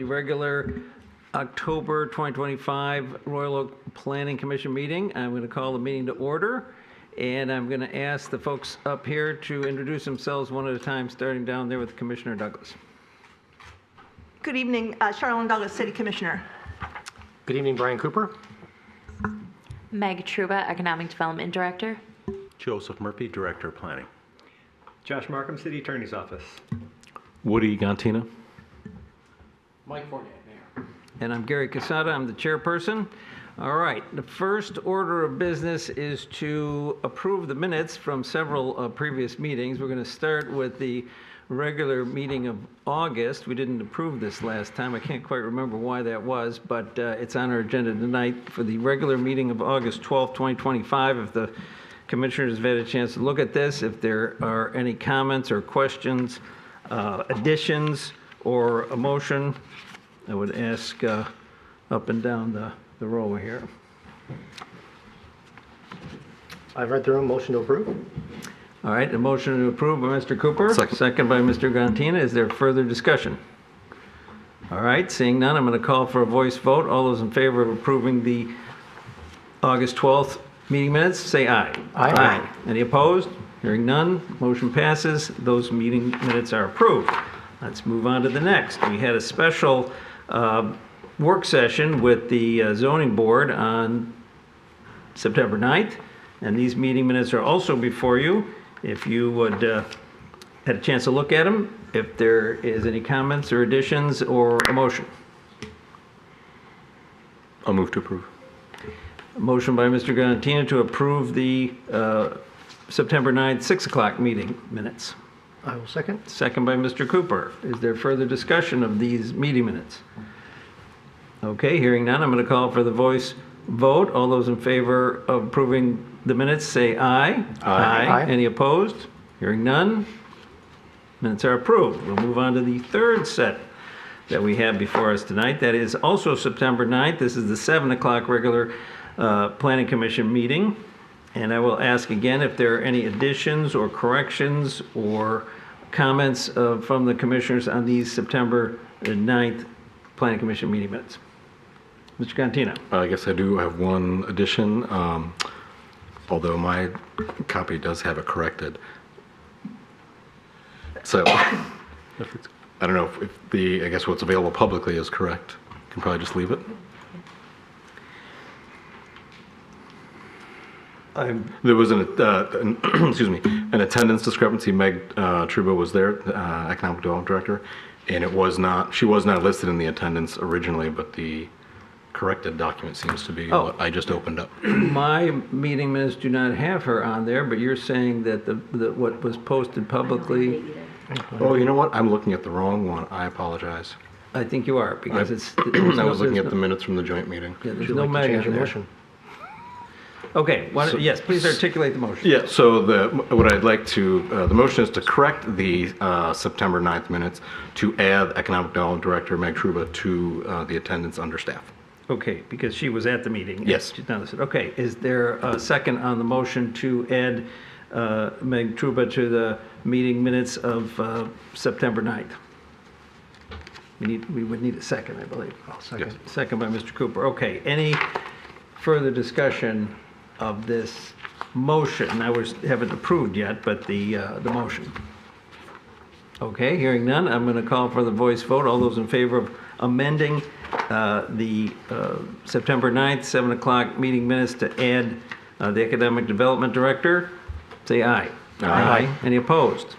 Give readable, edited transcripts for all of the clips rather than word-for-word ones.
The regular October 2025 Royal Oak Planning Commission meeting. I'm going to call the meeting to order, and I'm going to ask the folks up here to introduce themselves one at a time, starting down there with Commissioner Douglas. Good evening, Charlene Douglas, City Commissioner. Good evening, Brian Cooper. Meg Truba, Economic Development Director. Joseph Murphy, Director of Planning. Josh Markham, City Attorney's Office. Woody Gontina. Mike Fournier, Mayor. And I'm Gary Casada. I'm the chairperson. All right. The first order of business is to approve the minutes from several previous meetings. We're going to start with the regular meeting of August. We didn't approve this last time. I can't quite remember why that was, but it's on our agenda tonight for the regular meeting of August 12th, 2025. If the commissioners have had a chance to look at this, if there are any comments or questions, additions, or a motion, I would ask up and down the row here. I've read through a motion to approve. All right, a motion to approve by Mr. Cooper. Second by Mr. Gontina. Is there further discussion? All right, seeing none, I'm going to call for a voice vote. All those in favor of approving the August 12th meeting minutes, say aye. Aye. Any opposed? Hearing none, motion passes. Those meeting minutes are approved. Let's move on to the next. We had a special work session with the zoning board on September 9th, and these meeting minutes are also before you. If you would had a chance to look at them, if there is any comments or additions or a motion. I'll move to approve. A motion by Mr. Gontina to approve the September 9th, 6 o'clock meeting minutes. I will second. Second by Mr. Cooper. Is there further discussion of these meeting minutes? Okay, hearing none, I'm going to call for the voice vote. All those in favor of approving the minutes say aye. Aye. Any opposed? Hearing none, minutes are approved. We'll move on to the third set that we have before us tonight. That is also September 9th. This is the 7 o'clock regular Planning Commission meeting. And I will ask again if there are any additions or corrections or comments from the commissioners on these September 9th Planning Commission meeting minutes. Mr. Gontina. I guess I do have one addition, although my copy does have it corrected. So I don't know if I guess what's available publicly is correct. You can probably just leave it. There was an excuse me, an attendance discrepancy. Meg Truba was there, Economic Development Director, and she was not listed in the attendance originally, but the corrected document seems to be what I just opened up. My meeting minutes do not have her on there, but you're saying that what was posted publicly. Oh, you know what? I'm looking at the wrong one. I apologize. I think you are, because I was looking at the minutes from the joint meeting. Yeah, there's Would you no like to Meg change on your there. motion? Okay, yes, please articulate the motion. Yeah, so what I'd like to, the motion is to correct the September 9th minutes to add Economic Development Director Meg Truba to the attendance under staff. Okay, because she was at the meeting. Yes. She's not listed. Okay, is there a second on the motion to add Meg Truba to the meeting minutes of September 9th? We would need a second, I believe. I'll second. Yes. Second by Mr. Cooper. Okay, any further discussion of this motion? I haven't approved yet, but the motion. Okay, hearing none, I'm going to call for the voice vote. All those in favor of amending the September 9th, 7 o'clock meeting minutes to add the Economic Development Director, say aye. Aye. Any opposed?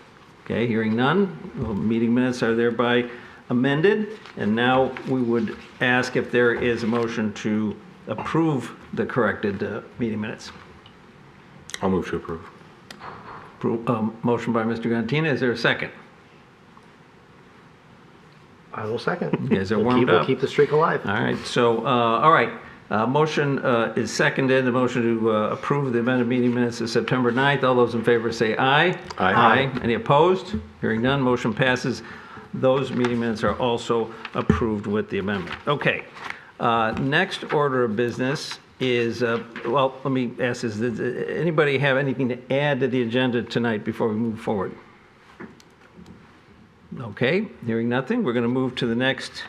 Okay, hearing none, the meeting minutes are thereby amended. And now we would ask if there is a motion to approve the corrected meeting minutes. I'll move to approve. Motion by Mr. Gontina. Is there a second? I will second. You guys are warmed up. We'll keep the streak alive. All right. So, all right. Motion is seconded. The motion to approve the amended meeting minutes of September 9th. All those in favor say aye. Aye. Any opposed? Hearing none, motion passes. Those meeting minutes are also approved with the amendment. Okay. Next order of business is, well, let me ask this. Does anybody have anything to add to the agenda tonight before we move forward? Okay, hearing nothing, we're going to move to the next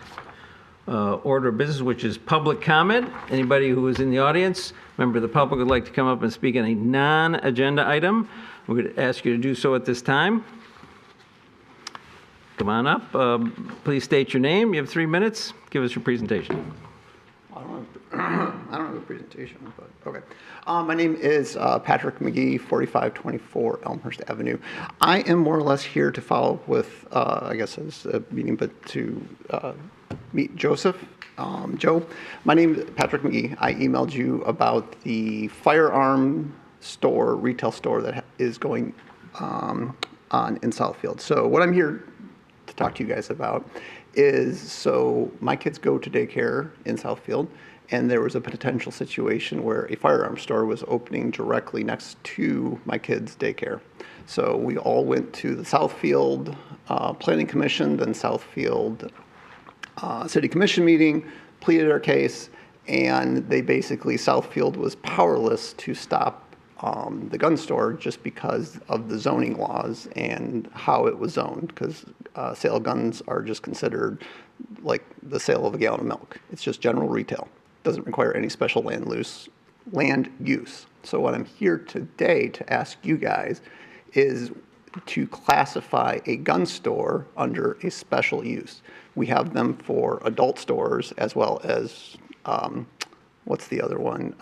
order of business, which is public comment. Anybody who is in the audience, member of the public would like to come up and speak on a non-agenda item, we would ask you to do so at this time. Come on up. Please state your name. You have 3 minutes. Give us your presentation. I don't have a presentation, but okay. My name is Patrick McGee, 4524 Elmhurst Avenue. I am more or less here to follow up with, I guess as a meeting, but to meet Joseph. Joe, my name is Patrick McGee. I emailed you about the firearm store, retail store that is going on in Southfield. So what I'm here to talk to you guys about is, so my kids go to daycare in Southfield, and there was a potential situation where a firearm store was opening directly next to my kids' daycare. So we all went to the Southfield Planning Commission, then Southfield City Commission meeting, pleaded our case, and they basically, Southfield was powerless to stop the gun store just because of the zoning laws and how it was zoned, because sale of guns are just considered like the sale of a gallon of milk. It's just general retail. Doesn't require any special land use. So what I'm here today to ask you guys is to classify a gun store under a special use. We have them for adult stores as well as, what's the other one?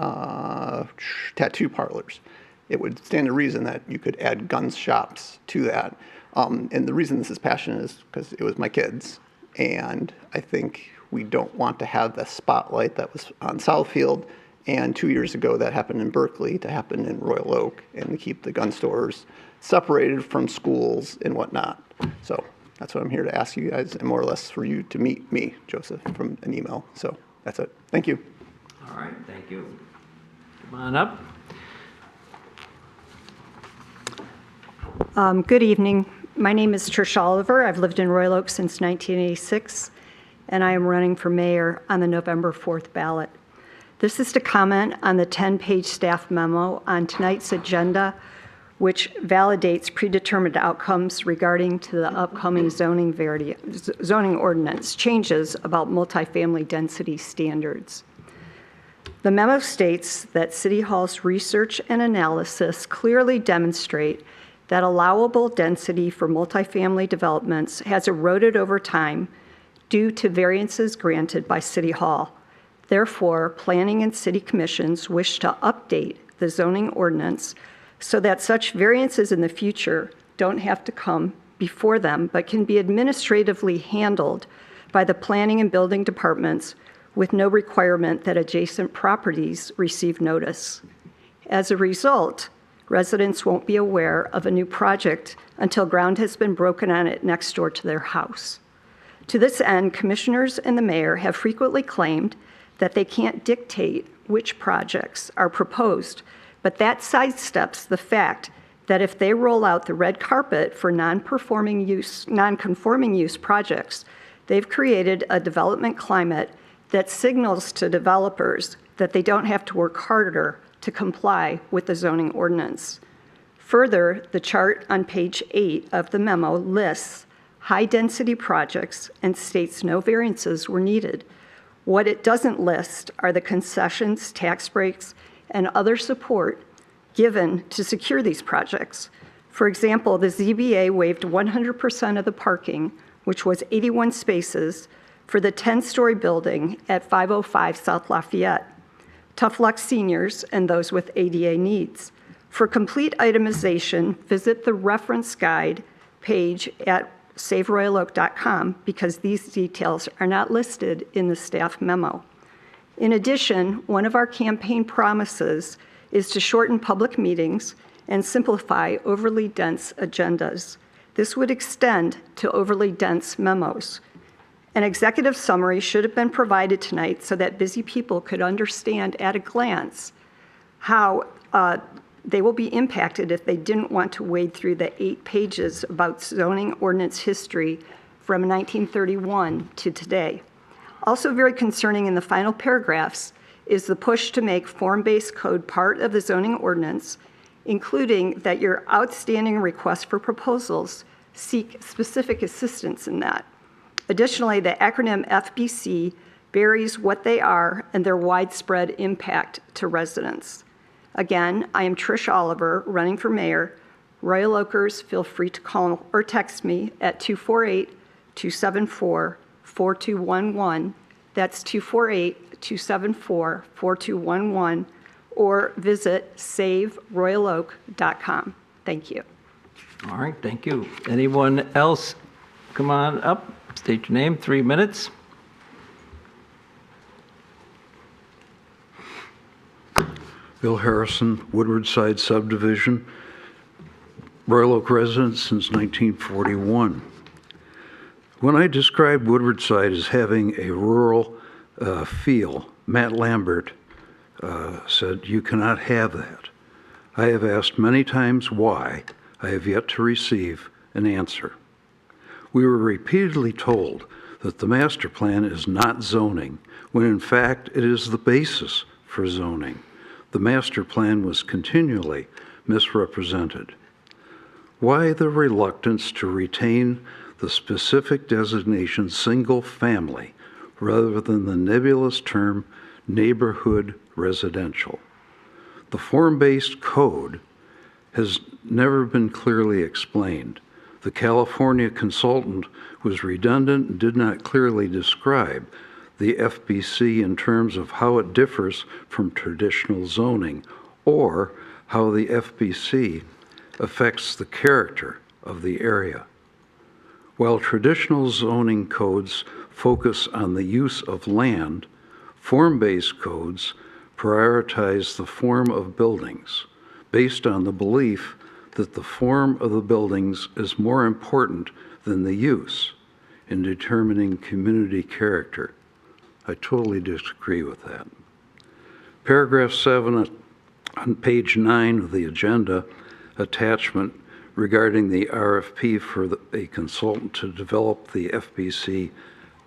Tattoo parlors. It would stand to reason that you could add gun shops to that. And the reason this is passionate is because it was my kids. And I think we don't want to have the spotlight that was on Southfield, and 2 years ago that happened in Berkeley to happen in Royal Oak, and to keep the gun stores separated from schools and whatnot. So that's what I'm here to ask you guys, and more or less for you to meet me, Joseph, from an email. So that's it. Thank you. All right, thank you. Come on up. Good evening. My name is Trish Oliver. I've lived in Royal Oak since 1986, and I am running for mayor on the November 4th ballot. This is to comment on the 10-page staff memo on tonight's agenda, which validates predetermined outcomes regarding to the upcoming zoning ordinance changes about multifamily density standards. The memo states that City Hall's research and analysis clearly demonstrate that allowable density for multifamily developments has eroded over time due to variances granted by City Hall. Therefore, planning and city commissions wish to update the zoning ordinance so that such variances in the future don't have to come before them, but can be administratively handled by the planning and building departments with no requirement that adjacent properties receive notice. As a result, residents won't be aware of a new project until ground has been broken on it next door to their house. To this end, commissioners and the mayor have frequently claimed that they can't dictate which projects are proposed, but that sidesteps the fact that if they roll out the red carpet for non-conforming use projects, they've created a development climate that signals to developers that they don't have to work harder to comply with the zoning ordinance. Further, the chart on page 8 of the memo lists high-density projects and states no variances were needed. What it doesn't list are the concessions, tax breaks, and other support given to secure these projects. For example, the ZBA waived 100% of the parking, which was 81 spaces, for the 10-story building at 505 South Lafayette. Tough Luck seniors and those with ADA needs. For complete itemization, visit the reference guide page at saveroyaloak.com because these details are not listed in the staff memo. In addition, one of our campaign promises is to shorten public meetings and simplify overly dense agendas. This would extend to overly dense memos. An executive summary should have been provided tonight so that busy people could understand at a glance how they will be impacted if they didn't want to wade through the 8 pages about zoning ordinance history from 1931 to today. Also very concerning in the final paragraphs is the push to make form-based code part of the zoning ordinance, including that your outstanding requests for proposals seek specific assistance in that. Additionally, the acronym FBC varies what they are and their widespread impact to residents. Again, I am Trish Oliver, running for mayor. Royal Oakers, feel free to call or text me at 248-274-4211. That's 248-274-4211, or visit saveroyaloak.com. Thank you. All right, thank you. Anyone else? Come on up, state your name, 3 minutes. Bill Harrison, Woodward Side Subdivision, Royal Oak resident since 1941. When I described Woodward Side as having a rural feel, Matt Lambert said, "You cannot have that." I have asked many times why. I have yet to receive an answer. We were repeatedly told that the master plan is not zoning, when in fact it is the basis for zoning. The master plan was continually misrepresented. Why the reluctance to retain the specific designation single family rather than the nebulous term neighborhood residential? The form-based code has never been clearly explained. The California consultant was redundant and did not clearly describe the FBC in terms of how it differs from traditional zoning or how the FBC affects the character of the area. While traditional zoning codes focus on the use of land, form-based codes prioritize the form of buildings based on the belief that the form of the buildings is more important than the use in determining community character. I totally disagree with that. Paragraph 7 on page 9 of the agenda attachment regarding the RFP for a consultant to develop the FBC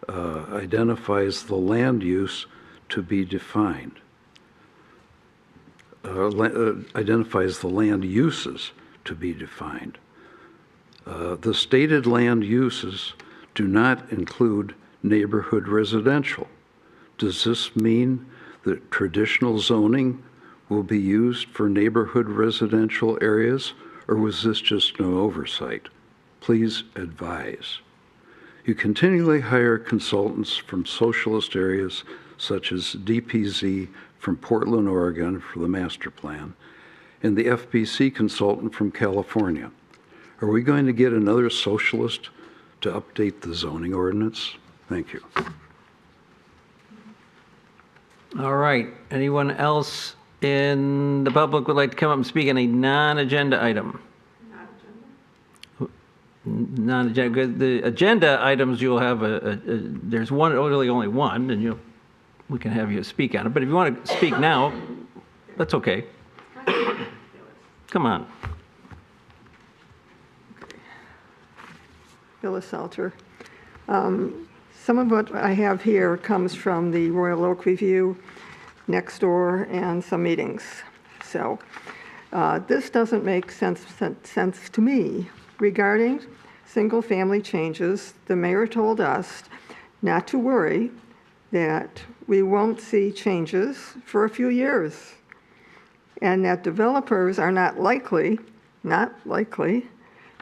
identifies the land use to be defined. Identifies the land uses to be defined. The stated land uses do not include neighborhood residential. Does this mean that traditional zoning will be used for neighborhood residential areas, or was this just an oversight? Please advise. You continually hire consultants from socialist areas such as DPZ from Portland, Oregon for the master plan, and the FBC consultant from California. Are we going to get another socialist to update the zoning ordinance? Thank you. All right, anyone else in the public would like to come up and speak on a non-agenda item? Non-agenda. The agenda items, you'll have there's only one, and we can have you speak on it. But if you want to speak now, that's okay. Come on. Phyllis Salter. Some of what I have here comes from the Royal Oak Review, Next Door, and some meetings. So this doesn't make sense to me. Regarding single-family changes, the mayor told us not to worry, that we won't see changes for a few years, and that developers are not likely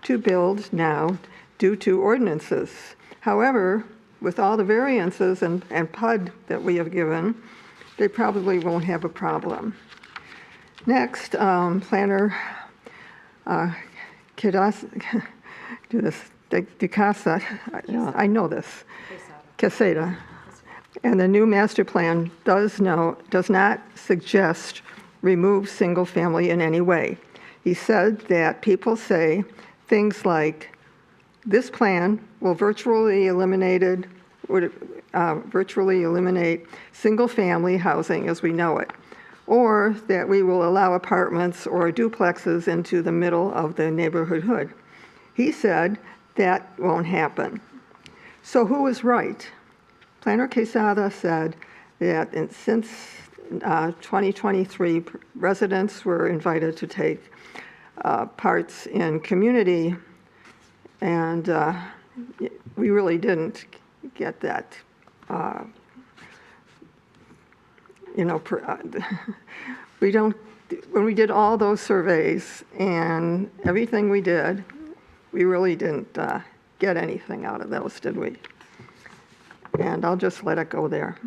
to build now due to ordinances. However, with all the variances and PUD that we have given, they probably won't have a problem. Next, planner DeCasa, I know this, Quesada. And the new master plan does not suggest remove single family in any way. He said that people say things like, this plan will virtually eliminate single family housing as we know it, or that we will allow apartments or duplexes into the middle of the neighborhood hood. He said that won't happen. So who is right? Planner Quesada said that since 2023, residents were invited to take parts in community, and we really didn't get that you know, we don't, when we did all those surveys and everything we did, we really didn't get anything out of those, did we? And I'll just let it go there.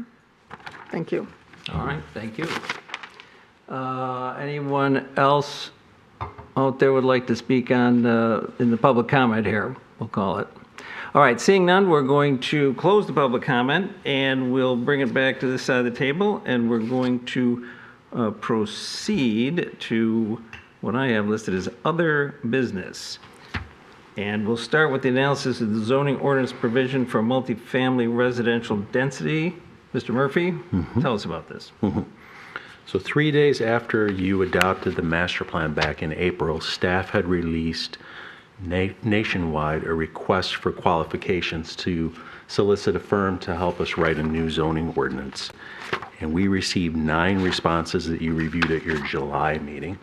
Thank you. All right, thank you. Anyone else out there would like to speak on, in the public comment here, we'll call it. All right, seeing none, we're going to close the public comment, and we'll bring it back to this side of the table, and we're going to proceed to what I have listed as other business. And we'll start with the analysis of the zoning ordinance provision for multifamily residential density. Mr. Murphy, tell us about this. So 3 days after you adopted the master plan back in April, staff had released nationwide a request for qualifications to solicit a firm to help us write a new zoning ordinance. And we received 9 responses that you reviewed at your July meeting.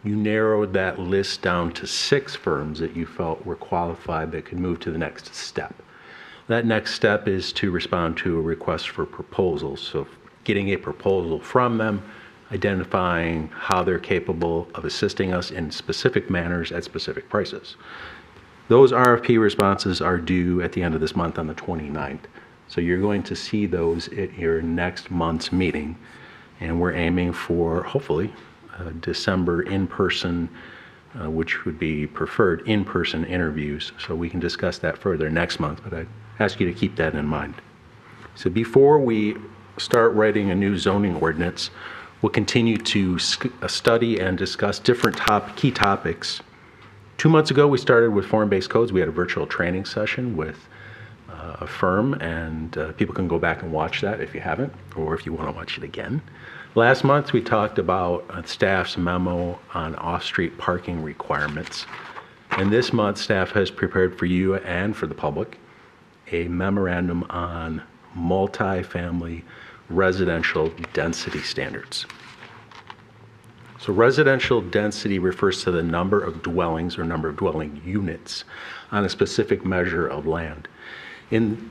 You narrowed that list down to 6 firms that you felt were qualified that could move to the next step. That next step is to respond to a request for proposals. So getting a proposal from them, identifying how they're capable of assisting us in specific manners at specific prices. Those RFP responses are due at the end of this month on the 29th. So you're going to see those at your next month's meeting. And we're aiming for, hopefully, December in-person, which would be preferred in-person interviews. So we can discuss that further next month, but I ask you to keep that in mind. So before we start writing a new zoning ordinance, we'll continue to study and discuss different key topics. 2 months ago, we started with form-based codes. We had a virtual training session with a firm, and people can go back and watch that if you haven't, or if you want to watch it again. Last month, we talked about staff's memo on off-street parking requirements. And this month, staff has prepared for you and for the public a memorandum on multifamily residential density standards. So residential density refers to the number of dwellings or number of dwelling units on a specific measure of land. In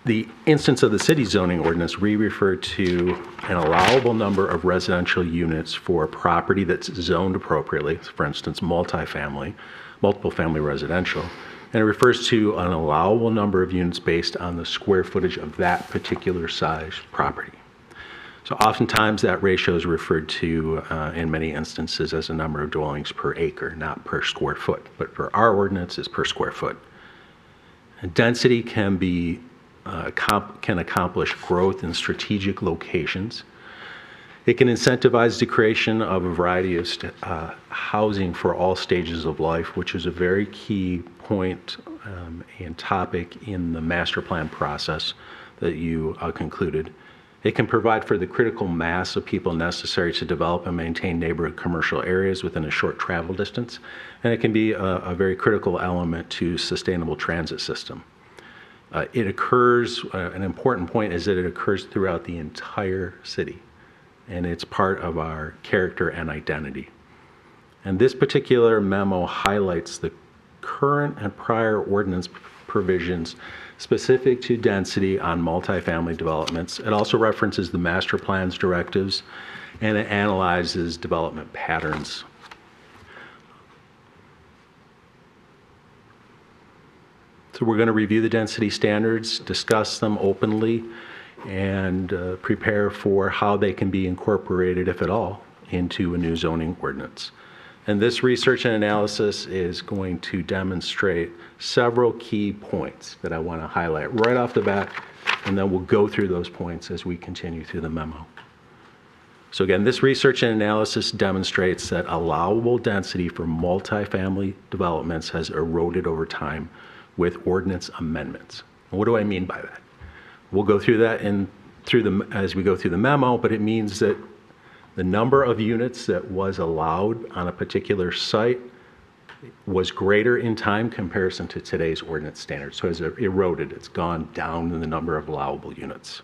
the instance of the city zoning ordinance, we refer to an allowable number of residential units for property that's zoned appropriately, for instance, multifamily, multiple family residential, and it refers to an allowable number of units based on the square footage of that particular size property. So oftentimes that ratio is referred to in many instances as a number of dwellings per acre, not per square foot, but for our ordinance it's per square foot. And density can be can accomplish growth in strategic locations. It can incentivize the creation of a variety of housing for all stages of life, which is a very key point and topic in the master plan process that you concluded. It can provide for the critical mass of people necessary to develop and maintain neighborhood commercial areas within a short travel distance. And it can be a very critical element to sustainable transit system. It occurs, an important point is that it occurs throughout the entire city. And it's part of our character and identity. And this particular memo highlights the current and prior ordinance provisions specific to density on multifamily developments. It also references the master plan's directives, and it analyzes development patterns. So we're going to review the density standards, discuss them openly, and prepare for how they can be incorporated, if at all, into a new zoning ordinance. And this research and analysis is going to demonstrate several key points that I want to highlight right off the bat, and then we'll go through those points as we continue through the memo. So again, this research and analysis demonstrates that allowable density for multifamily developments has eroded over time with ordinance amendments. And what do I mean by that? We'll go through that as we go through the memo, but it means that the number of units that was allowed on a particular site was greater in time comparison to today's ordinance standards. So as it eroded, it's gone down in the number of allowable units.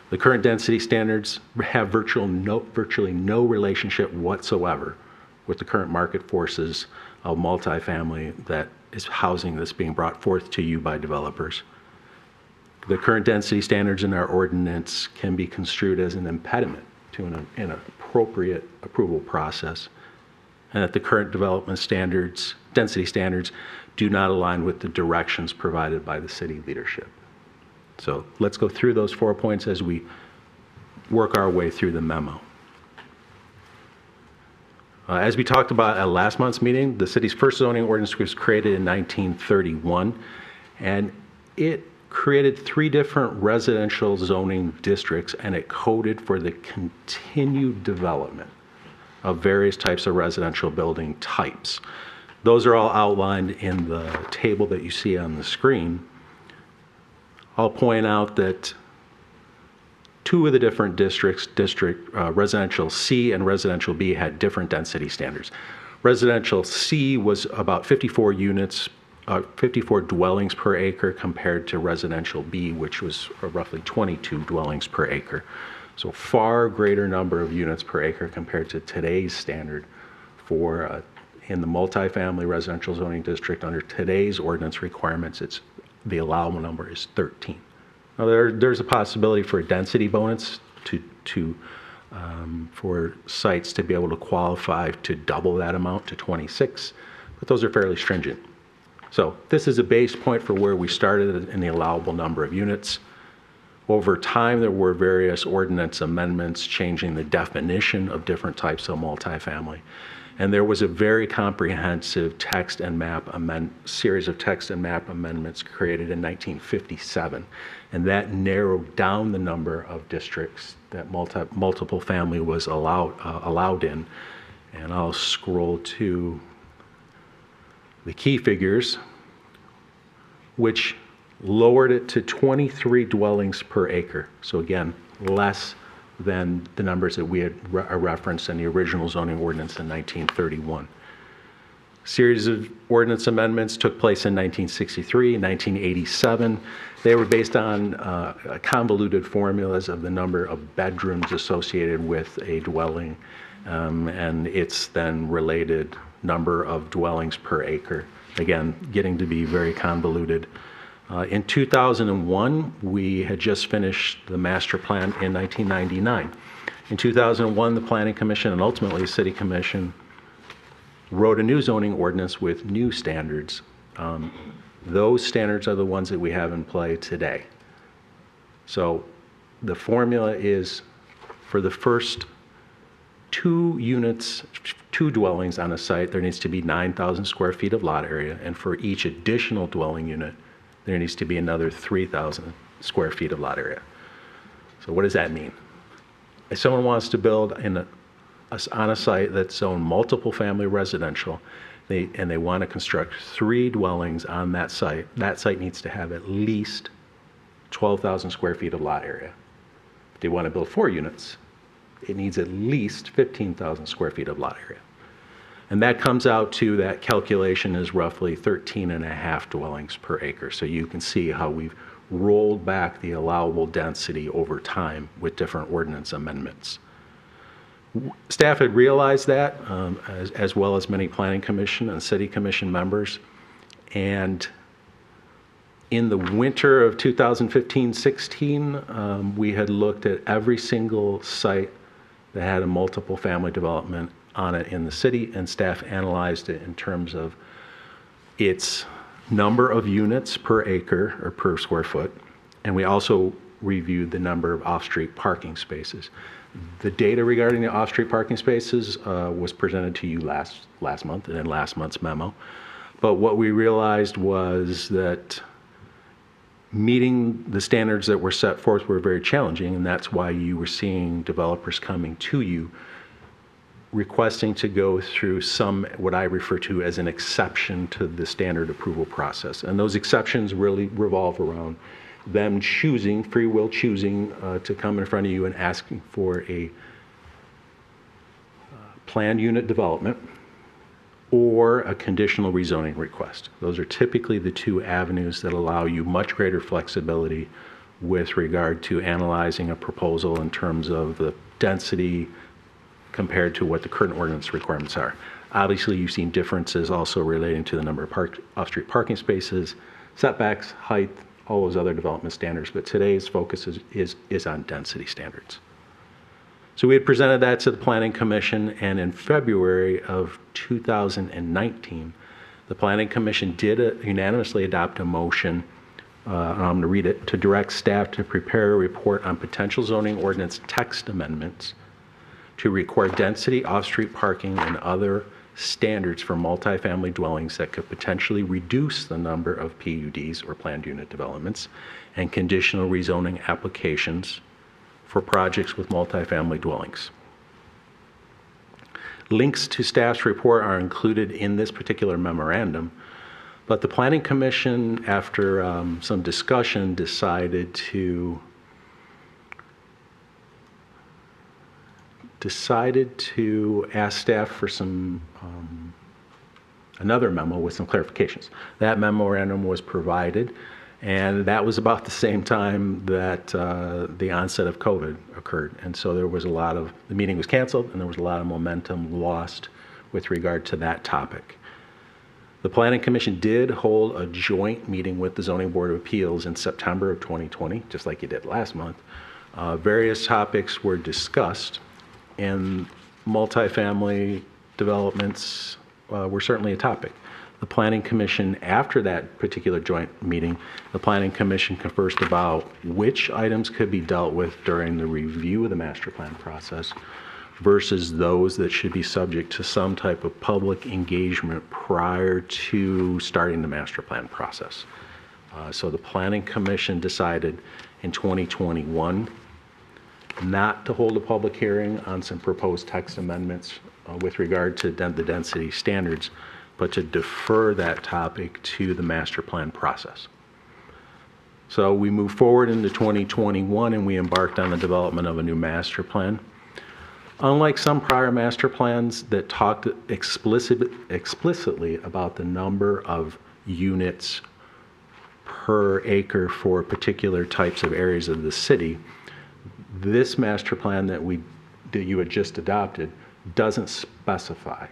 The current density standards have virtually no relationship whatsoever with the current market forces of multifamily that is housing that's being brought forth to you by developers. The current density standards in our ordinance can be construed as an impediment to an appropriate approval process, and that the current development standards, density standards, do not align with the directions provided by the city leadership. So let's go through those 4 points as we work our way through the memo. As we talked about at last month's meeting, the city's first zoning ordinance was created in 1931, and it created 3 different residential zoning districts, and it coded for the continued development of various types of residential building types. Those are all outlined in the table that you see on the screen. I'll point out that 2 of the different districts, residential C and residential B, had different density standards. Residential C was about 54 units, 54 dwellings per acre, compared to residential B, which was roughly 22 dwellings per acre. So far greater number of units per acre compared to today's standard for in the multifamily residential zoning district. Under today's ordinance requirements, the allowable number is 13. Now there's a possibility for a density bonus for sites to be able to qualify to double that amount to 26, but those are fairly stringent. So this is a base point for where we started in the allowable number of units. Over time, there were various ordinance amendments changing the definition of different types of multifamily. And there was a very comprehensive text and map series of text and map amendments created in 1957. And that narrowed down the number of districts that multiple family was allowed in. And I'll scroll to the key figures, which lowered it to 23 dwellings per acre. So again, less than the numbers that we had referenced in the original zoning ordinance in 1931. Series of ordinance amendments took place in 1963 and 1987. They were based on convoluted formulas of the number of bedrooms associated with a dwelling and its then related number of dwellings per acre. Again, getting to be very convoluted. In 2001, we had just finished the master plan in 1999. In 2001, the Planning Commission and ultimately the City Commission wrote a new zoning ordinance with new standards. Those standards are the ones that we have in play today. So the formula is for the first 2 units, 2 dwellings on a site, there needs to be 9,000 square feet of lot area, and for each additional dwelling unit, there needs to be another 3,000 square feet of lot area. So what does that mean? If someone wants to build on a site that's zoned multiple family residential, and they want to construct 3 dwellings on that site needs to have at least 12,000 square feet of lot area. If they want to build 4 units, it needs at least 15,000 square feet of lot area. And that comes out to, that calculation is roughly 13.5 dwellings per acre. So you can see how we've rolled back the allowable density over time with different ordinance amendments. Staff had realized that, as well as many Planning Commission and City Commission members. And in the winter of 2015-16, we had looked at every single site that had a multiple family development on it in the city, and staff analyzed it in terms of its number of units per acre or per square foot, and we also reviewed the number of off-street parking spaces. The data regarding the off-street parking spaces was presented to you last month and in last month's memo, but what we realized was that meeting the standards that were set forth were very challenging, and that's why you were seeing developers coming to you requesting to go through some, what I refer to as an exception to the standard approval process. And those exceptions really revolve around them choosing, free will choosing to come in front of you and asking for a planned unit development or a conditional rezoning request. Those are typically the 2 avenues that allow you much greater flexibility with regard to analyzing a proposal in terms of the density compared to what the current ordinance requirements are. Obviously, you've seen differences also relating to the number of off-street parking spaces, setbacks, height, all those other development standards, but today's focus is on density standards. So we had presented that to the Planning Commission, and in February of 2019, the Planning Commission did unanimously adopt a motion, and I'm going to read it, to direct staff to prepare a report on potential zoning ordinance text amendments to require density, off-street parking, and other standards for multifamily dwellings that could potentially reduce the number of PUDs or planned unit developments and conditional rezoning applications for projects with multifamily dwellings. Links to staff's report are included in this particular memorandum, but the Planning Commission, after some discussion, decided to ask staff for some another memo with some clarifications. That memorandum was provided, and that was about the same time that the onset of COVID occurred. And so there was the meeting was canceled, and there was a lot of momentum lost with regard to that topic. The Planning Commission did hold a joint meeting with the Zoning Board of Appeals in September of 2020, just like you did last month. Various topics were discussed, and multifamily developments were certainly a topic. The Planning Commission, after that particular joint meeting, the Planning Commission conversed about which items could be dealt with during the review of the master plan process versus those that should be subject to some type of public engagement prior to starting the master plan process. So the Planning Commission decided in 2021 not to hold a public hearing on some proposed text amendments with regard to the density standards, but to defer that topic to the master plan process. So we moved forward into 2021 and we embarked on the development of a new master plan. Unlike some prior master plans that talked explicitly about the number of units per acre for particular types of areas of the city, this master plan that you had just adopted doesn't specify.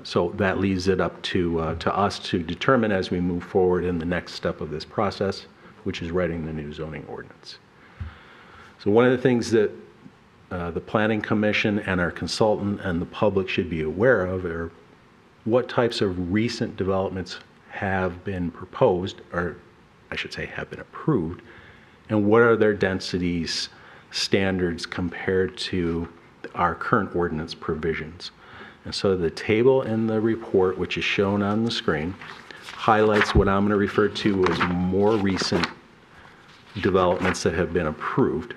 So that leaves it up to us to determine as we move forward in the next step of this process, which is writing the new zoning ordinance. So one of the things that the Planning Commission and our consultant and the public should be aware of are what types of recent developments have been proposed, or I should say have been approved, and what are their densities standards compared to our current ordinance provisions. And so the table in the report, which is shown on the screen, highlights what I'm going to refer to as more recent developments that have been approved.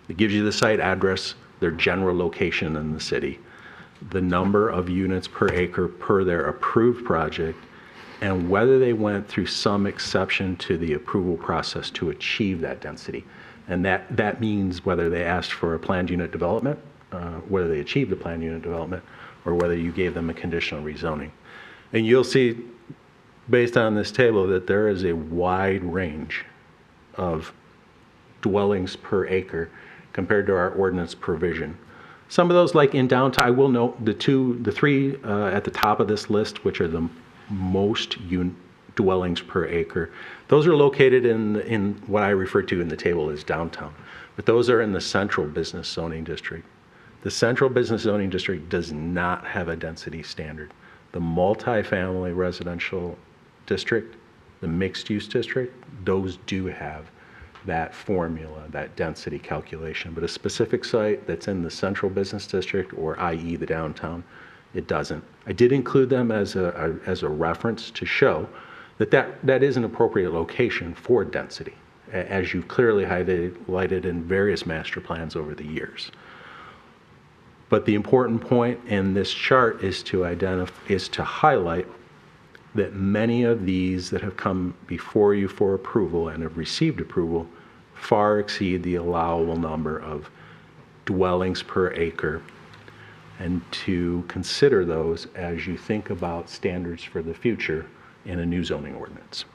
It gives you the site address, their general location in the city, the number of units per acre per their approved project, and whether they went through some exception to the approval process to achieve that density. And that means whether they asked for a planned unit development, whether they achieved a planned unit development, or whether you gave them a conditional rezoning. And you'll see, based on this table, that there is a wide range of dwellings per acre compared to our ordinance provision. Some of those, like in downtown, I will note the three at the top of this list, which are the most dwellings per acre, those are located in what I refer to in the table as downtown. But those are in the central business zoning district. The central business zoning district does not have a density standard. The multifamily residential district, the mixed use district, those do have that formula, that density calculation. But a specific site that's in the central business district, or i.e. the downtown, it doesn't. I did include them as a reference to show that is an appropriate location for density, as you've clearly highlighted in various master plans over the years. But the important point in this chart is to highlight that many of these that have come before you for approval and have received approval far exceed the allowable number of dwellings per acre, and to consider those as you think about standards for the future in a new zoning ordinance.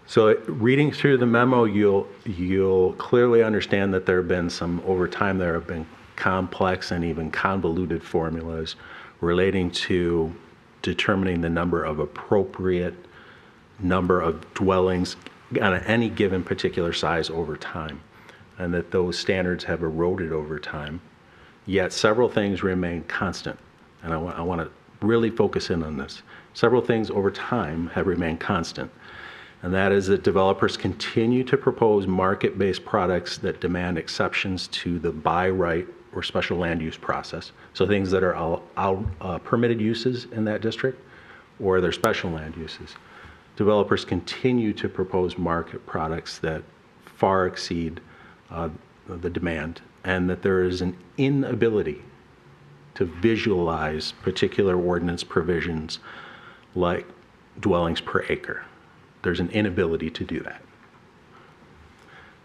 So reading through the memo, you'll clearly understand that there have been over time there have been complex and even convoluted formulas relating to determining the number of appropriate number of dwellings on any given particular size over time, and that those standards have eroded over time, yet several things remain constant. And I want to really focus in on this. Several things over time have remained constant, and that is that developers continue to propose market-based products that demand exceptions to the by right or special land use process. So things that are permitted uses in that district, or they're special land uses. Developers continue to propose market products that far exceed the demand, and that there is an inability to visualize particular ordinance provisions like dwellings per acre. There's an inability to do that.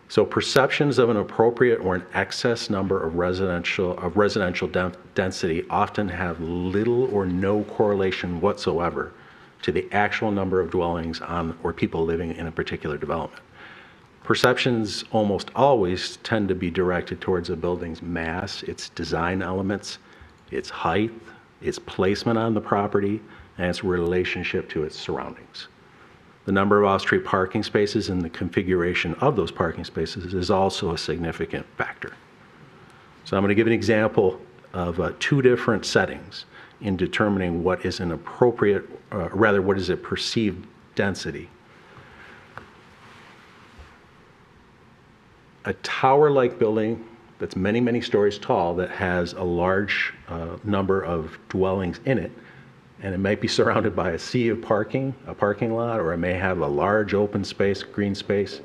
So perceptions of an appropriate or an excess number of residential density often have little or no correlation whatsoever to the actual number of dwellings on or people living in a particular development. Perceptions almost always tend to be directed towards a building's mass, its design elements, its height, its placement on the property, and its relationship to its surroundings. The number of off-street parking spaces and the configuration of those parking spaces is also a significant factor. So I'm going to give an example of two different settings in determining what is an appropriate, what is a perceived density. A tower-like building that's many, many stories tall that has a large number of dwellings in it, and it might be surrounded by a sea of parking, a parking lot, or it may have a large open space, green space.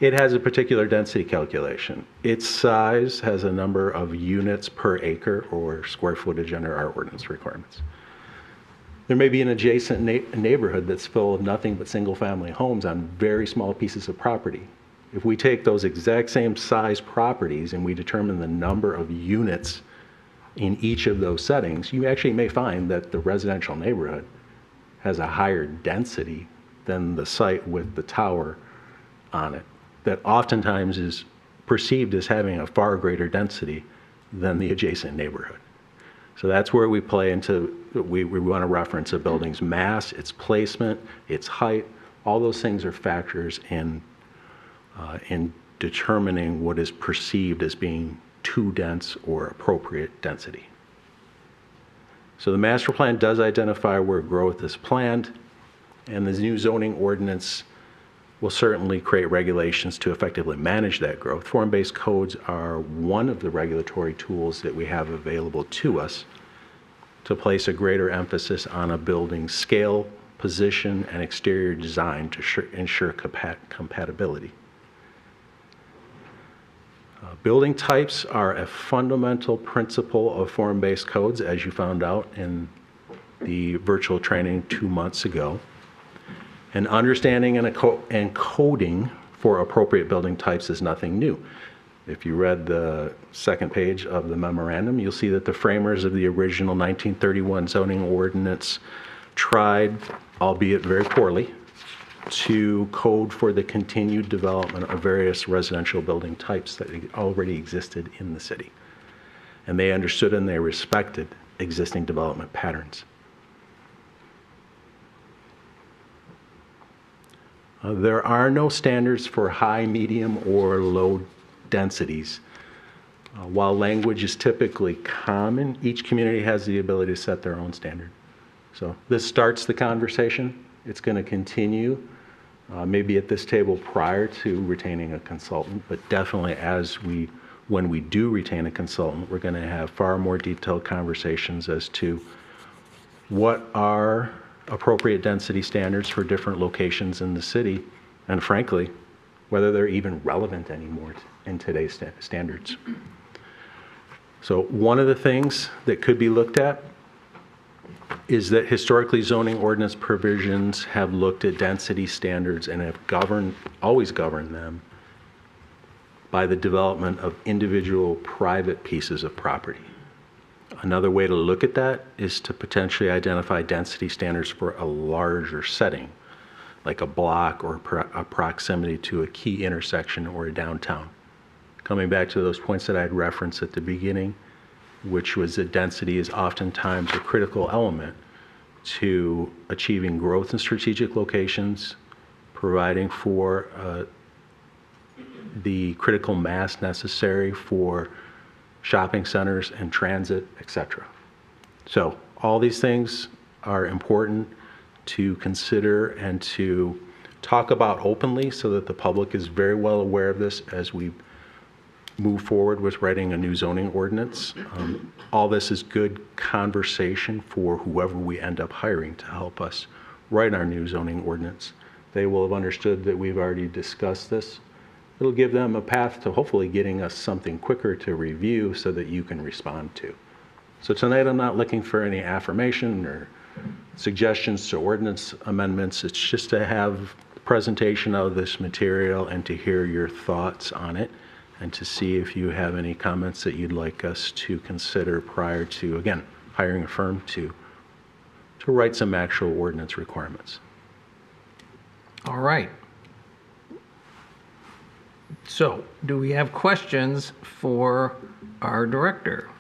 It has a particular density calculation. Its size has a number of units per acre or square footage under our ordinance requirements. There may be an adjacent neighborhood that's full of nothing but single-family homes on very small pieces of property. If we take those exact same size properties and we determine the number of units in each of those settings, you actually may find that the residential neighborhood has a higher density than the site with the tower on it, that oftentimes is perceived as having a far greater density than the adjacent neighborhood. So that's where we play into, we want to reference a building's mass, its placement, its height. All those things are factors in determining what is perceived as being too dense or appropriate density. So the master plan does identify where growth is planned, and the new zoning ordinance will certainly create regulations to effectively manage that growth. Form-based codes are one of the regulatory tools that we have available to us to place a greater emphasis on a building's scale, position, and exterior design to ensure compatibility. Building types are a fundamental principle of form-based codes, as you found out in the virtual training 2 months ago. And understanding and coding for appropriate building types is nothing new. If you read the second page of the memorandum, you'll see that the framers of the original 1931 zoning ordinance tried, albeit very poorly, to code for the continued development of various residential building types that already existed in the city. And they understood and they respected existing development patterns. There are no standards for high, medium, or low densities. While language is typically common, each community has the ability to set their own standard. So this starts the conversation. It's going to continue, maybe at this table prior to retaining a consultant, but definitely when we do retain a consultant, we're going to have far more detailed conversations as to what are appropriate density standards for different locations in the city, and frankly, whether they're even relevant anymore in today's standards. So one of the things that could be looked at is that historically zoning ordinance provisions have looked at density standards and have always governed them by the development of individual private pieces of property. Another way to look at that is to potentially identify density standards for a larger setting, like a block or a proximity to a key intersection or a downtown. Coming back to those points that I had referenced at the beginning, which was that density is oftentimes a critical element to achieving growth in strategic locations providing for the critical mass necessary for shopping centers and transit, etc. So all these things are important to consider and to talk about openly so that the public is very well aware of this as we move forward with writing a new zoning ordinance. All this is good conversation for whoever we end up hiring to help us write our new zoning ordinance. They will have understood that we've already discussed this. It'll give them a path to hopefully getting us something quicker to review so that you can respond to. So tonight I'm not looking for any affirmation or suggestions to ordinance amendments. It's just to have the presentation of this material and to hear your thoughts on it and to see if you have any comments that you'd like us to consider prior to, again, hiring a firm to write some actual ordinance requirements. All right. So, do we have questions for our director?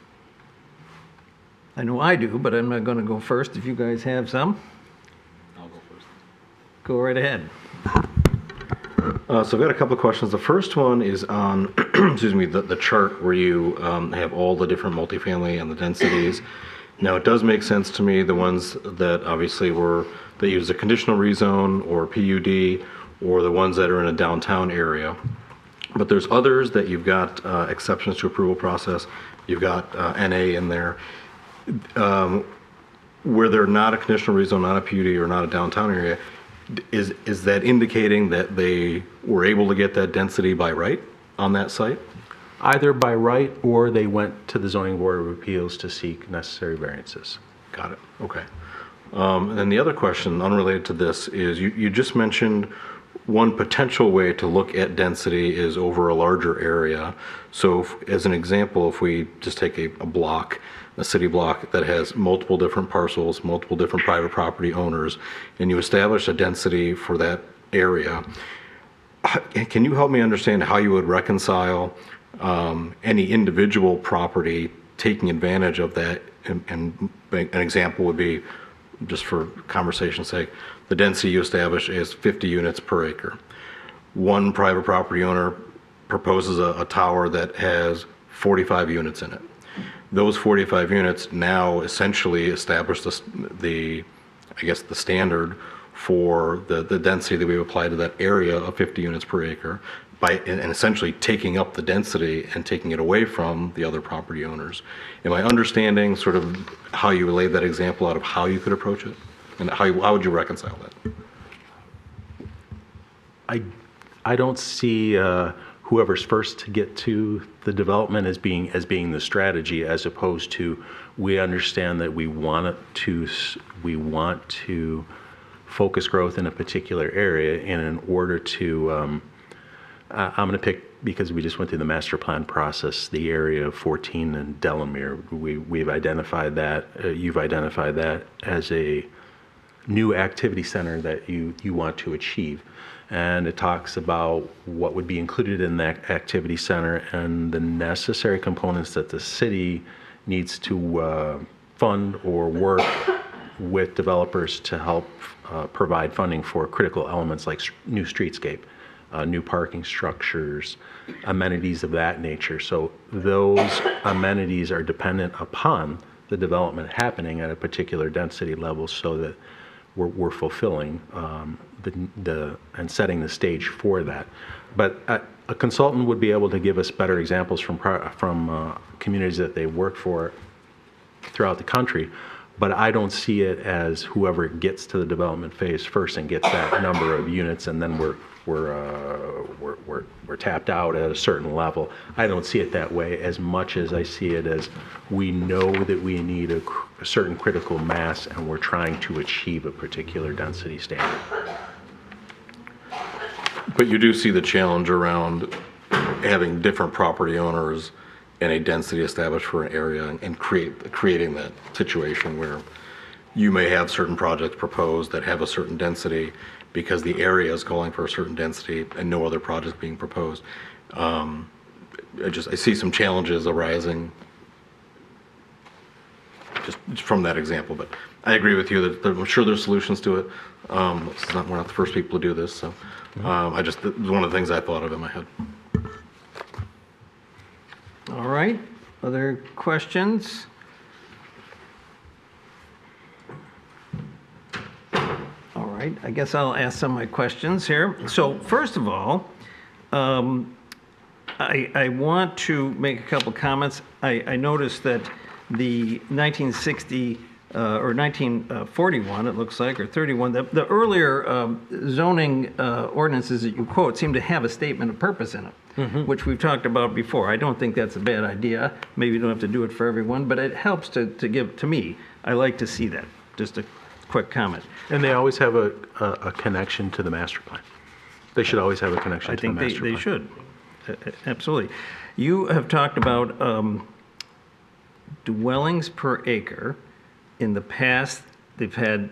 I know I do, but I'm not going to go first. If you guys have some, I'll go first. go right ahead. So I've got a couple of questions. The first one is on, excuse me, the chart where you have all the different multifamily and the densities. Now, it does make sense to me, the ones that obviously that use a conditional rezone or PUD, or the ones that are in a downtown area. But there's others that you've got exceptions to approval process. You've got NA in there. Where they're not a conditional rezone, not a PUD, or not a downtown area, is that indicating that they were able to get that density by right on that site? Either by right or they went to the Zoning Board of Appeals to seek necessary variances. Got it. Okay. And then the other question, unrelated to this, is you just mentioned one potential way to look at density is over a larger area. So as an example, if we just take a block, a city block that has multiple different parcels, multiple different private property owners, and you establish a density for that area, can you help me understand how you would reconcile any individual property taking advantage of that? And an example would be, just for conversation's sake, the density you establish is 50 units per acre. One private property owner proposes a tower that has 45 units in it. Those 45 units now essentially establish the standard for the density that we apply to that area of 50 units per acre and essentially taking up the density and taking it away from the other property owners. Am I understanding sort of how you laid that example out of how you could approach it? And how would you reconcile that? I don't see whoever's first to get to the development as being the strategy, as opposed to we understand that we want to focus growth in a particular area, and in order to I'm going to pick, because we just went through the master plan process, the area of 14 and Delamere. We've identified that, you've identified that as a new activity center that you want to achieve. And it talks about what would be included in that activity center and the necessary components that the city needs to fund or work with developers to help provide funding for critical elements like new streetscape, new parking structures, amenities of that nature. So those amenities are dependent upon the development happening at a particular density level, so that we're fulfilling and setting the stage for that. But a consultant would be able to give us better examples from communities that they work for throughout the country. But I don't see it as whoever gets to the development phase first and gets that number of units, and then we're tapped out at a certain level. I don't see it that way, as much as I see it as we know that we need a certain critical mass, and we're trying to achieve a particular density standard. But you do see the challenge around having different property owners and a density established for an area, and creating that situation where you may have certain projects proposed that have a certain density because the area is calling for a certain density and no other project being proposed. I see some challenges arising just from that example, but I agree with you that I'm sure there's solutions to it. We're not the first people to do this, so it was one of the things I thought of in my head. All right, other questions? All right, I guess I'll ask some of my questions here. So first of all, I want to make a couple comments. I noticed that the 1960 or 1941, it looks like, or 31, the earlier zoning ordinances that you quote seem to have a statement of purpose in it, which we've talked about before. I don't think that's a bad idea. Maybe you don't have to do it for everyone, but it helps to give, to me, I like to see that. Just a quick comment. And they always have a connection to the master plan. They should always have a connection I to the think master plan. they should. Absolutely. You have talked about dwellings per acre. In the past, they've had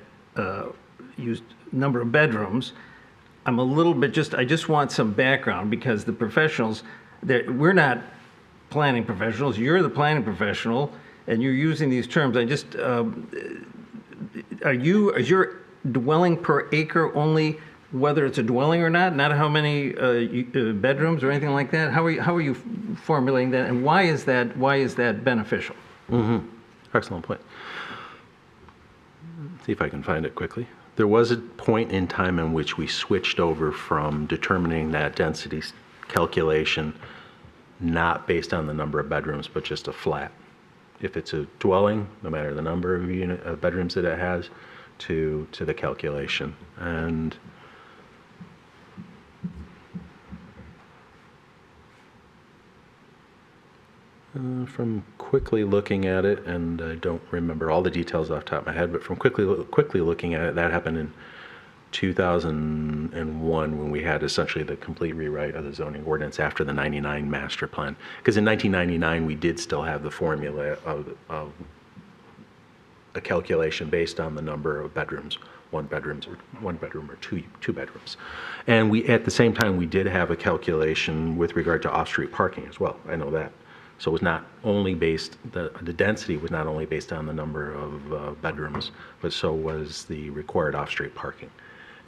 used number of bedrooms. I'm a little bit I just want some background because the professionals, we're not planning professionals. You're the planning professional, and you're using these terms. I just, is your dwelling per acre only whether it's a dwelling or not how many bedrooms or anything like that? How are you formulating that, and why is that beneficial? Excellent point. See if I can find it quickly. There was a point in time in which we switched over from determining that density calculation not based on the number of bedrooms, but just a flat. If it's a dwelling, no matter the number of bedrooms that it has, to the calculation. And from quickly looking at it, and I don't remember all the details off the top of my head, but from quickly looking at it, that happened in 2001 when we had essentially the complete rewrite of the zoning ordinance after the 99 master plan. Because in 1999, we did still have the formula of a calculation based on the number of bedrooms, one bedroom or two bedrooms. And we, at the same time, we did have a calculation with regard to off-street parking as well. I know that. So it was not only based, the density was not only based on the number of bedrooms, but so was the required off-street parking.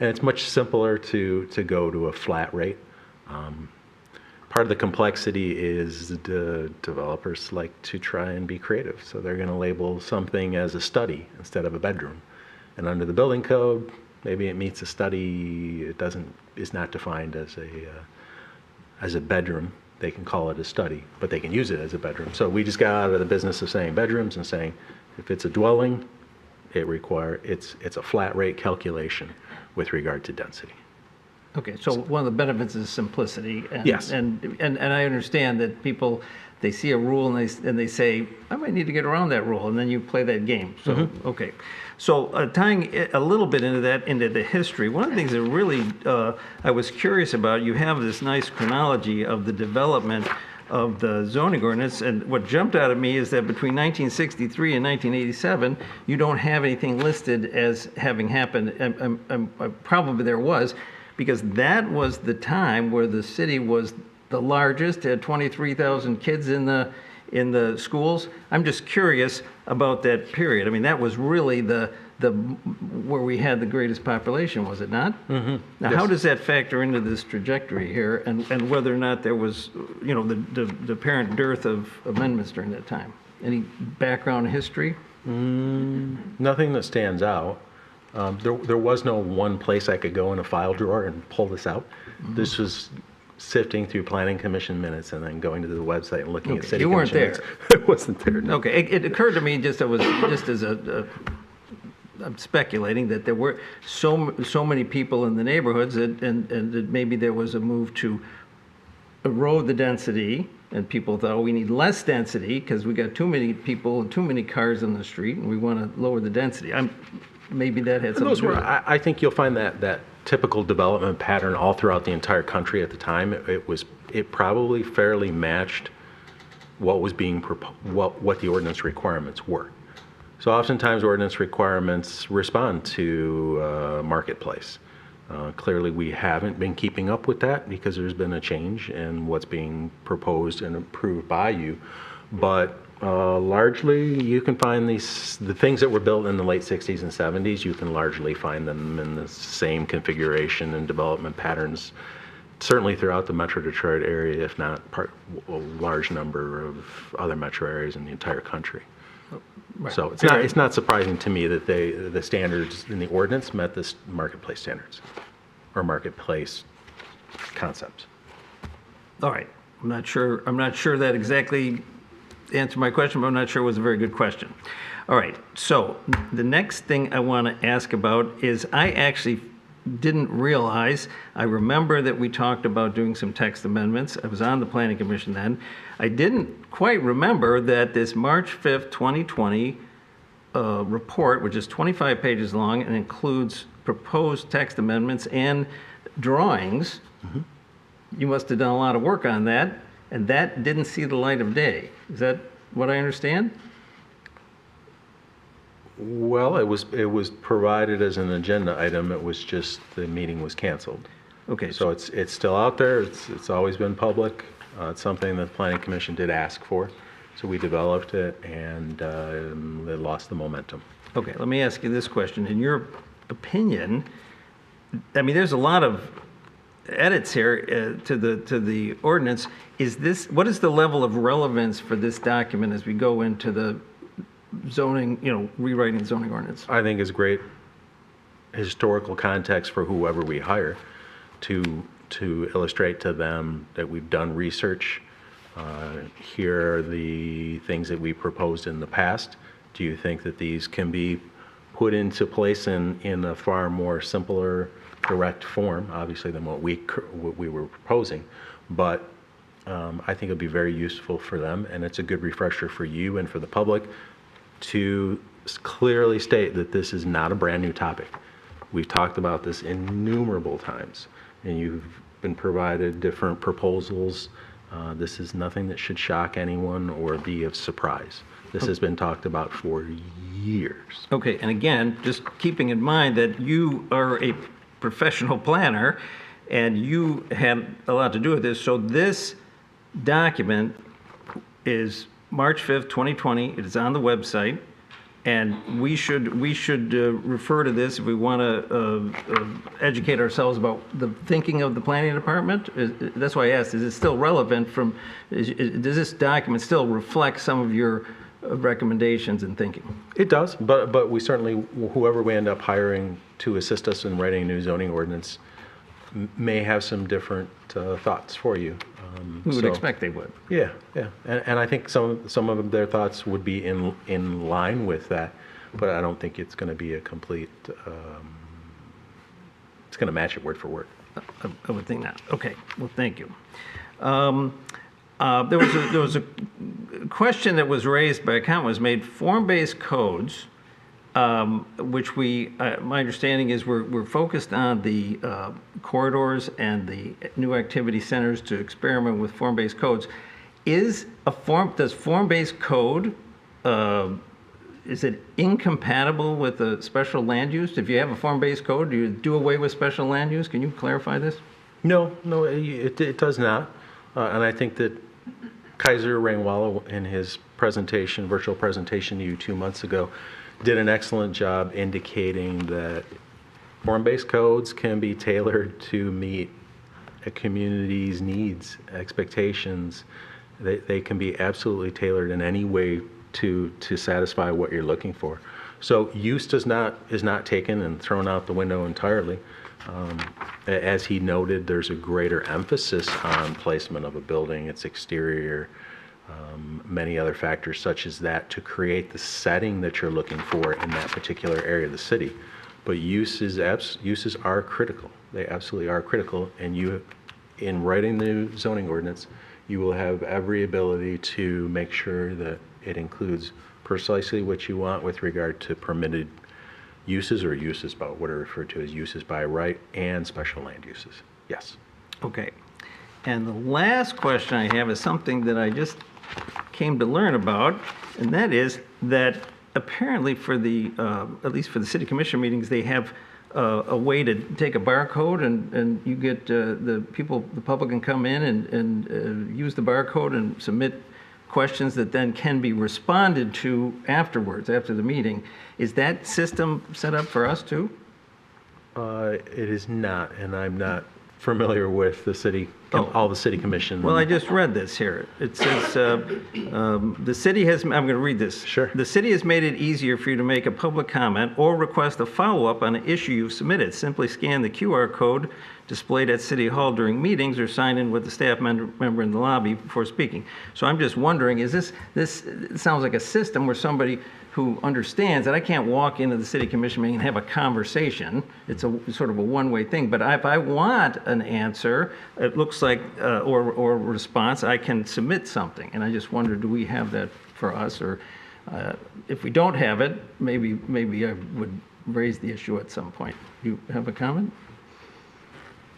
And it's much simpler to go to a flat rate. Part of the complexity is the developers like to try and be creative. So they're going to label something as a study instead of a bedroom. And under the building code, maybe it meets a study. It is not defined as a bedroom. They can call it a study, but they can use it as a bedroom. So we just got out of the business of saying bedrooms and saying if it's a dwelling, it's a flat rate calculation with regard to density. Okay, so one of the benefits is simplicity. And, Yes. And I understand that people, they see a rule and they say, I might need to get around that rule, and then you play that game. So, okay. So tying a little bit into the history, one of the things that really I was curious about, you have this nice chronology of the development of the zoning ordinance, and what jumped out at me is that between 1963 and 1987, you don't have anything listed as having happened. Probably there was, because that was the time where the city was the largest, had 23,000 kids in the schools. I'm just curious about that period. I mean, that was really the where we had the greatest population, was it not? Now, Yes. how does that factor into this trajectory here, and whether or not there was, the apparent dearth of amendments during that time? Any background history? Nothing that stands out. There was no one place I could go in a file drawer and pull this out. This was sifting through planning commission minutes and then going to the website and looking at Okay, city you weren't commission there. minutes. It wasn't there. No. Okay, it occurred to me just as I'm speculating that there were so many people in the neighborhoods and that maybe there was a move to erode the density, and people thought, we need less density because we got too many people and too many cars on the street, and we want to lower the density. Maybe that had something to do with it. I think you'll find that typical development pattern all throughout the entire country at the time. It probably fairly matched what was being what the ordinance requirements were. So oftentimes ordinance requirements respond to marketplace. Clearly we haven't been keeping up with that because there's been a change in what's being proposed and approved by you. But Largely, you can find the things that were built in the late 60s and 70s, you can largely find them in the same configuration and development patterns, certainly throughout the Metro Detroit area, if not a large number of other metro areas in the entire country. So it's not surprising to me that the standards in the ordinance met the marketplace standards or marketplace concepts. All right. I'm not sure that exactly answered my question, but I'm not sure it was a very good question. All right. So the next thing I want to ask about is I actually didn't realize, I remember that we talked about doing some text amendments. I was on the Planning Commission then. I didn't quite remember that this March 5th, 2020 report, which is 25 pages long and includes proposed text amendments and drawings, you must have done a lot of work on that, and that didn't see the light of day. Is that what I understand? Well, it was provided as an agenda item. It was just the meeting was canceled. Okay. So it's still out there. It's always been public. It's something that the Planning Commission did ask for. So we developed it, and it lost the momentum. Okay, let me ask you this question. In your opinion, I mean, there's a lot of edits here to the ordinance. What is the level of relevance for this document as we go into the zoning, rewriting the zoning ordinance? I think is great historical context for whoever we hire to illustrate to them that we've done research. Here are the things that we proposed in the past. Do you think that these can be put into place in a far more simpler, direct form, obviously, than what we were proposing? But I think it'll be very useful for them, and it's a good refresher for you and for the public to clearly state that this is not a brand new topic. We've talked about this innumerable times, and you've been provided different proposals. This is nothing that should shock anyone or be of surprise. This has been talked about for years. Okay, and again, just keeping in mind that you are a professional planner and you had a lot to do with this, so this document is March 5th, 2020. It is on the website, and we should refer to this if we want to educate ourselves about the thinking of the planning department. That's why I asked, is it still relevant does this document still reflect some of your recommendations and thinking? It does, but we certainly, whoever we end up hiring to assist us in writing a new zoning ordinance may have some different thoughts for you. We would expect they would. Yeah, and I think some of their thoughts would be in line with that, but I don't think it's going to be a complete. It's going to match it word for word. I would think not. Okay. Well, thank you. There was a question that was raised by a comment was made. Form-based codes, which my understanding is we're focused on the corridors and the new activity centers to experiment with form-based codes. Does form-based code, is it incompatible with a special land use? If you have a form-based code, do you do away with special land use? Can you clarify this? No, it does not. And I think that Kaiser Rainwalla in his virtual presentation to you 2 months ago, did an excellent job indicating that form-based codes can be tailored to meet a community's needs, expectations. They can be absolutely tailored in any way to satisfy what you're looking for. So use is not taken and thrown out the window entirely. As he noted, there's a greater emphasis on placement of a building, its exterior, many other factors such as that to create the setting that you're looking for in that particular area of the city. But uses are critical. They absolutely are critical. And in writing the zoning ordinance, you will have every ability to make sure that it includes precisely what you want with regard to permitted uses or uses by what are referred to as uses by right and special land uses. Yes. Okay. And the last question I have is something that I just came to learn about, and that is that apparently for at least for the city commission meetings, they have a way to take a barcode and you get the public can come in and use the barcode and submit questions that then can be responded to afterwards, after the meeting. Is that system set up for us too? It is not, and I'm not familiar with the city, Oh. all the city commission. Well, I just read this here. It says, the city has, I'm going to read this. Sure. The city has made it easier for you to make a public comment or request a follow-up on an issue you've submitted. Simply scan the QR code displayed at City Hall during meetings or sign in with the staff member in the lobby before speaking. So I'm just wondering, is this it sounds like a system where somebody who understands that I can't walk into the city commission meeting and have a conversation. It's a sort of a one-way thing. But if I want an answer, it looks like, or response, I can submit something. And I just wonder, do we have that for us? Or if we don't have it, maybe I would raise the issue at some point. You have a comment?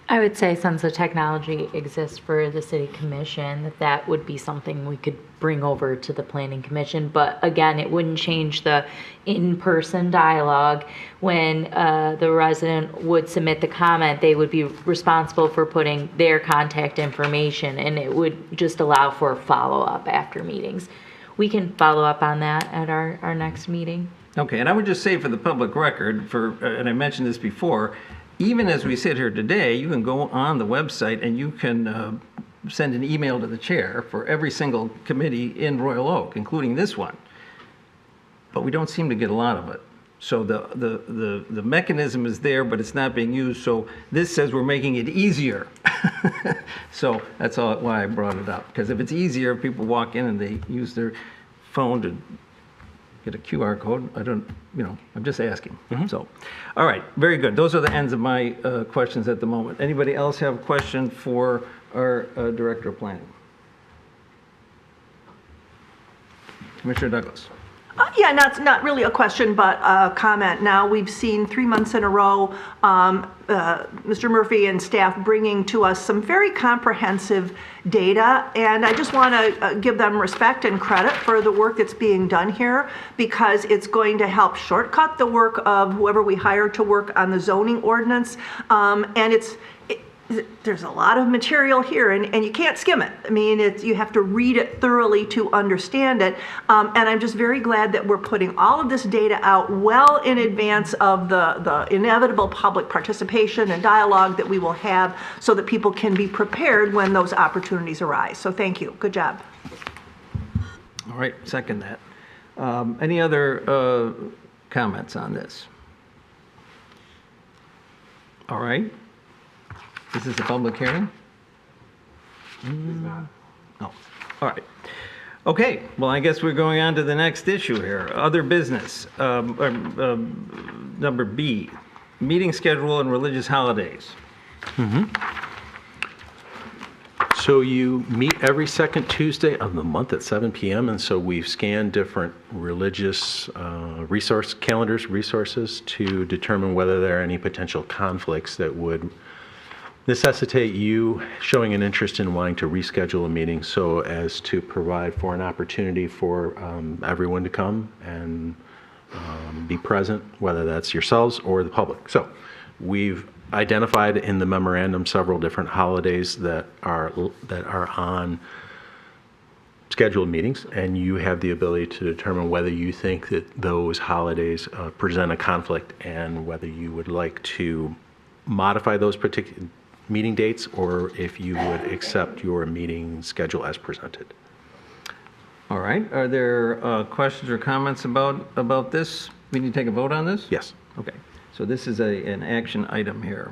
I would say since the technology exists for the city commission, that would be something we could bring over to the planning commission. But again, it wouldn't change the in-person dialogue. When the resident would submit the comment, they would be responsible for putting their contact information, and it would just allow for follow-up after meetings. We can follow up on that at our next meeting. Okay, and I would just say for the public record, and I mentioned this before, even as we sit here today, you can go on the website and you can send an email to the chair for every single committee in Royal Oak, including this one. But we don't seem to get a lot of it. So the mechanism is there, but it's not being used. So this says we're making it easier. So that's why I brought it up. Because if it's easier, people walk in and they use their phone to get a QR code. I'm just asking. So, all right, very good. Those are the ends of my questions at the moment. Anybody else have a question for our Director of Planning? Commissioner Douglas. Yeah, not really a question, but a comment. Now, we've seen 3 months in a row, Mr. Murphy and staff bringing to us some very comprehensive data, and I just want to give them respect and credit for the work that's being done here, because it's going to help shortcut the work of whoever we hire to work on the zoning ordinance, and there's a lot of material here, and you can't skim it. I mean, you have to read it thoroughly to understand it. And I'm just very glad that we're putting all of this data out well in advance of the inevitable public participation and dialogue that we will have, so that people can be prepared when those opportunities arise. So thank you. Good job. All right, second that. Any other comments on this? All right. Is this a public hearing? No. All right. Okay, well, I guess we're going on to the next issue here. Other business. Number B, meeting schedule and religious holidays. So you meet every second Tuesday of the month at 7 p.m. And so we've scanned different religious resources to determine whether there are any potential conflicts that would necessitate you showing an interest in wanting to reschedule a meeting, so as to provide for an opportunity for everyone to come and be present, whether that's yourselves or the public. So we've identified in the memorandum several different holidays that are on scheduled meetings, and you have the ability to determine whether you think that those holidays present a conflict and whether you would like to modify those particular meeting dates, or if you would accept your meeting schedule as presented. All right, are there questions or comments about this? We need to take a vote on this? Yes. Okay, so this is an action item here.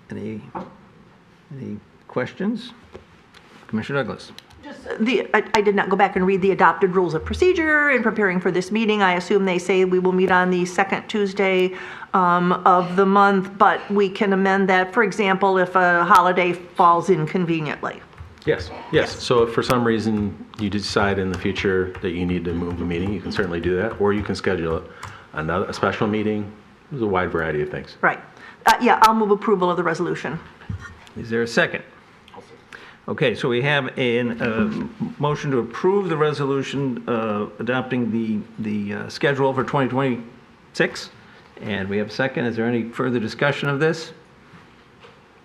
Any questions? Commissioner Douglas. I did not go back and read the adopted rules of procedure in preparing for this meeting. I assume they say we will meet on the second Tuesday of the month, but we can amend that, for example, if a holiday falls inconveniently. Yes. So if for some reason you decide in the future that you need to move a meeting, you can certainly do that, or you can schedule a special meeting. There's a wide variety of things. Right. Yeah, I'll move approval of the resolution. Is there a second? Okay, so we have a motion to approve the resolution adopting the schedule for 2026, and we have a second. Is there any further discussion of this?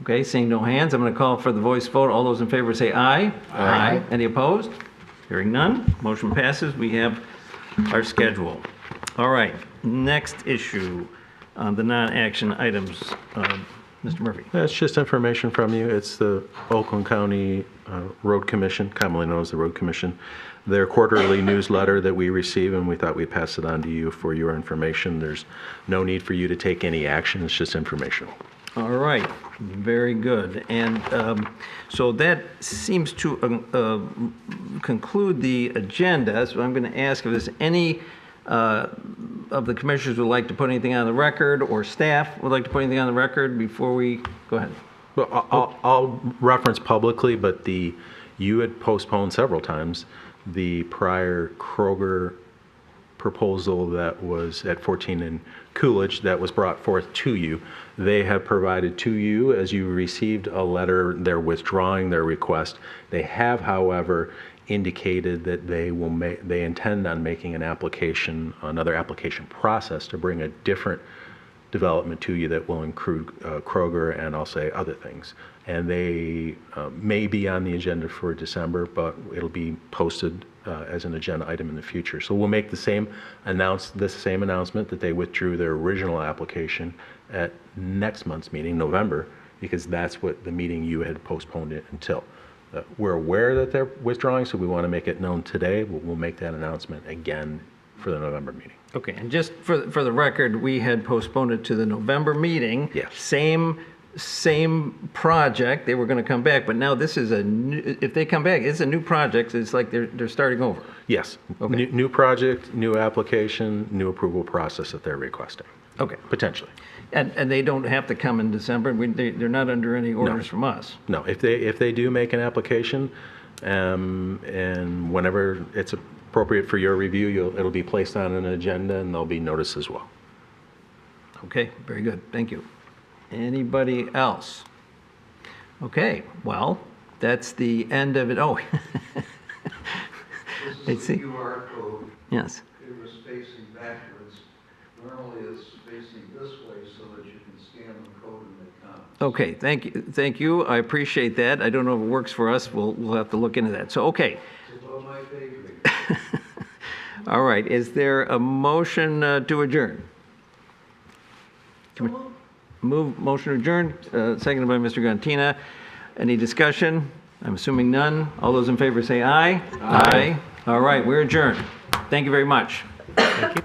Okay, seeing no hands, I'm going to call for the voice vote. All those in favor say aye. Aye. Any opposed? Hearing none, motion passes. We have our schedule. All right, next issue on the non-action items. Mr. Murphy. That's just information from you. It's the Oakland County Road Commission, commonly known as the Road Commission, their quarterly newsletter that we receive, and we thought we'd pass it on to you for your information. There's no need for you to take any action. It's just informational. All right, very good. And so that seems to conclude the agenda. So I'm going to ask if there's any of the commissioners would like to put anything on the record, or staff would like to put anything on the record before we go ahead. Well, I'll reference publicly, but you had postponed several times the prior Kroger proposal that was at 14 and Coolidge that was brought forth to you. They have provided to you, as you received a letter, they're withdrawing their request. They have, however, indicated that they intend on making an application, another application process to bring a different development to you that will include Kroger and I'll say other things. And they may be on the agenda for December, but it'll be posted as an agenda item in the future. So we'll make the same announcement that they withdrew their original application at next month's meeting, November, because that's what the meeting you had postponed it until. We're aware that they're withdrawing, so we want to make it known today. We'll make that announcement again for the November meeting. Okay, and just for the record, we had postponed it to the November meeting. Yes. Same project. They were going to come back, but now this is if they come back, it's a new project. It's like they're starting over. Yes. Okay. New project, new application, new approval process that they're requesting. Okay. Potentially. And they don't have to come in December. They're not under any orders from us. No, if they do make an application, and whenever it's appropriate for your review, it'll be placed on an agenda and there'll be notice as well. Okay, very good. Thank you. Anybody else? Okay, well, that's the end of it. Oh. This is see. the QR code. Yes. It was facing backwards. Normally it's facing this way so that you can scan the code and make comments. Okay, thank you. I appreciate that. I don't know if it works for us. We'll have to look into that. So, okay. It's above my pay grade. All right, is there a motion to adjourn? Motion to adjourn, seconded by Mr. Gantina. Any discussion? I'm assuming none. All those in favor say aye. Aye. All right, we're adjourned. Thank you very much. Thank you.